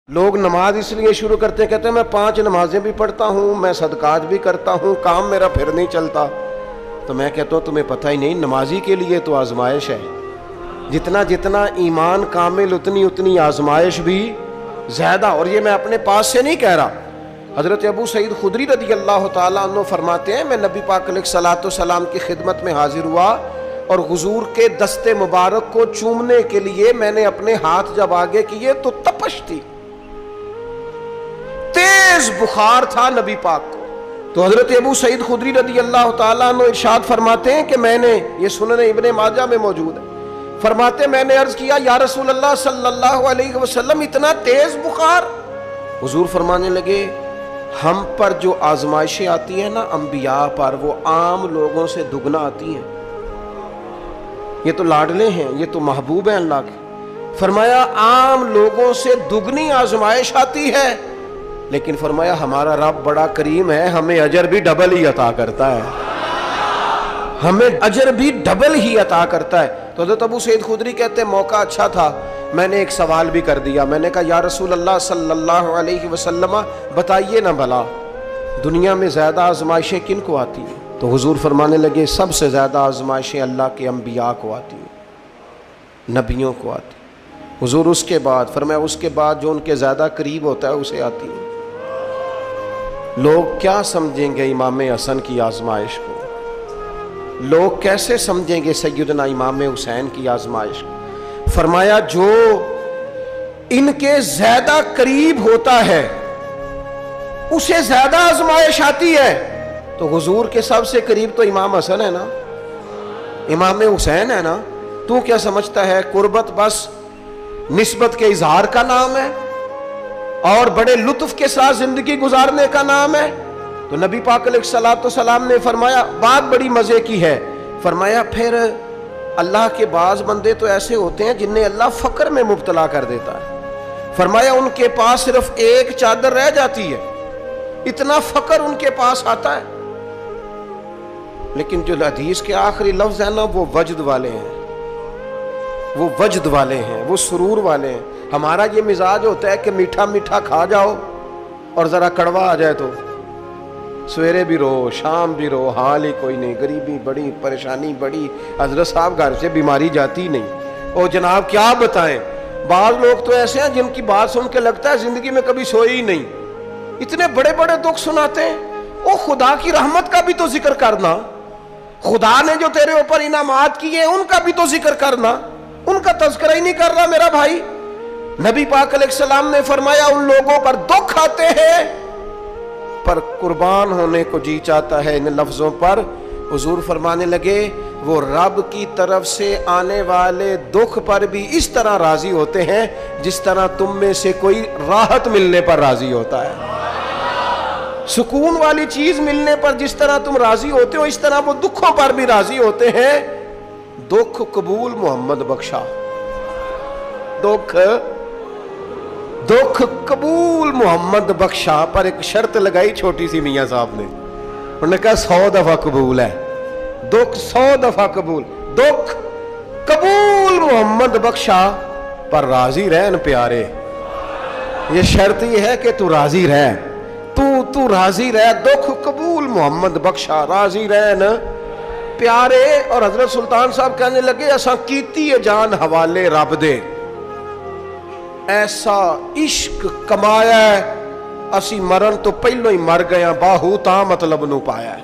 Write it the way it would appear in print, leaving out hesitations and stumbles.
لوگ نماز اس لیے شروع کرتے ہیں، کہتے ہیں میں 5 نمازیں بھی پڑھتا ہوں، میں صدقات بھی کرتا ہوں، کام میرا پھر نہیں چلتا۔ تو میں کہتا ہوں تمہیں پتہ ہی نہیں، نمازی کے لیے تو آزمائش ہے، جتنا جتنا ایمان کامل اتنی اتنی آزمائش بھی زیادہ۔ اور یہ میں اپنے پاس سے نہیں کہہ رہا، حضرت ابو سعید خدری رضی اللہ تعالیٰ عنہ فرماتے ہیں میں نبی پاک علیہ الصلوۃ والسلام کی خدمت میں حاضر ہوا اور حضور کے دست مبارک کو چومنے کے لیے میں نے اپنے ہاتھ جب آگے کیے تو تپش تھی، تیز بخار تھا نبی پاک کو۔ تو حضرت ابو سعید خدری رضی اللہ تعالیٰ عنہ ارشاد فرماتے ہیں کہ میں نے، یہ سنن ابن ماجہ میں موجود ہے، فرماتے میں نے عرض کیا یا رسول اللہ صلی اللہ علیہ وسلم اتنا تیز بخار؟ حضور فرمانے لگے ہم پر جو آزمائشیں آتی ہیں نا انبیاء پر، وہ عام لوگوں سے دگنا آتی ہیں۔ یہ تو لاڈلے ہیں، یہ تو محبوب ہیں اللہ کے۔ فرمایا عام لوگوں سے دگنی آزمائش آتی ہے، لیکن فرمایا ہمارا رب بڑا کریم ہے، ہمیں اجر بھی ڈبل ہی عطا کرتا ہے، ہمیں اجر بھی ڈبل ہی عطا کرتا ہے۔ تو حضرت ابو سعید خدری کہتے ہیں موقع اچھا تھا، میں نے ایک سوال بھی کر دیا، میں نے کہا یا رسول اللہ صلی اللہ علیہ وسلم بتائیے نا بھلا دنیا میں زیادہ آزمائشیں کن کو آتی ہیں؟ تو حضور فرمانے لگے سب سے زیادہ آزمائشیں اللہ کے انبیاء کو آتی ہیں، نبیوں کو آتی ہیں۔ حضور اس کے بعد فرمایا اس کے بعد جو ان کے زیادہ قریب ہوتا ہے اسے آتی ہے۔ لوگ کیا سمجھیں گے امام حسن کی آزمائش کو؟ لوگ کیسے سمجھیں گے سیدنا امام حسین کی آزمائش کو؟ فرمایا جو ان کے زیادہ قریب ہوتا ہے اسے زیادہ آزمائش آتی ہے۔ تو حضور کے سب سے قریب تو امام حسن ہے نا، امام حسین ہے نا، تو کیا سمجھتا ہے قربت بس نسبت کے اظہار کا نام ہے اور بڑے لطف کے ساتھ زندگی گزارنے کا نام ہے؟ تو نبی پاک علیہ الصلوۃ والسلام نے فرمایا بات بڑی مزے کی ہے، فرمایا پھر اللہ کے بعض بندے تو ایسے ہوتے ہیں جنہیں اللہ فقر میں مبتلا کر دیتا ہے، فرمایا ان کے پاس صرف ایک چادر رہ جاتی ہے، اتنا فقر ان کے پاس آتا ہے، لیکن جو حدیث کے آخری لفظ ہے نا وہ وجد والے ہیں، وہ وجد والے ہیں، وہ سرور والے ہیں۔ ہمارا یہ مزاج ہوتا ہے کہ میٹھا میٹھا کھا جاؤ اور ذرا کڑوا آ جائے تو سویرے بھی رو شام بھی رو، حال ہی کوئی نہیں، غریبی بڑی، پریشانی بڑی، حضرت صاحب گھر سے بیماری جاتی نہیں، اور جناب کیا بتائیں بعض لوگ تو ایسے ہیں جن کی بات سن کے لگتا ہے زندگی میں کبھی سوئی ہی نہیں، اتنے بڑے بڑے دکھ سناتے ہیں۔ او خدا کی رحمت کا بھی تو ذکر کرنا، خدا نے جو تیرے اوپر انعامات کیے ان کا بھی تو ذکر کرنا، ان کا تذکرہ ہی نہیں کر رہا میرا بھائی۔ نبی پاک علیہ السلام نے فرمایا ان لوگوں پر دکھ آتے ہیں پر قربان ہونے کو جی چاہتا ہے ان لفظوں پر۔ حضور فرمانے لگے وہ رب کی طرف سے آنے والے دکھ پر بھی اس طرح راضی ہوتے ہیں جس طرح تم میں سے کوئی راحت ملنے پر راضی ہوتا ہے، سکون والی چیز ملنے پر جس طرح تم راضی ہوتے ہو اس طرح وہ دکھوں پر بھی راضی ہوتے ہیں۔ دکھ قبول محمد بخشا، دکھ قبول محمد بخشا، پر ایک شرط لگائی چھوٹی سی میاں صاحب نے، انہوں نے کہا 100 دفعہ قبول ہے، دکھ 100 دفعہ قبول، دکھ قبول محمد بخشا پر راضی رہن پیارے۔ یہ شرط یہ ہے کہ تو راضی رہ، تو راضی رہ، دکھ قبول محمد بخشا، راضی رہن پیارے۔ اور حضرت سلطان صاحب کہنے لگے اساں کیتی ہے جان حوالے رب دے، ایسا عشق کمایا ہے اسی مرن تو پہلو ہی مر گیا، باہو تا مطلب نو پایا ہے۔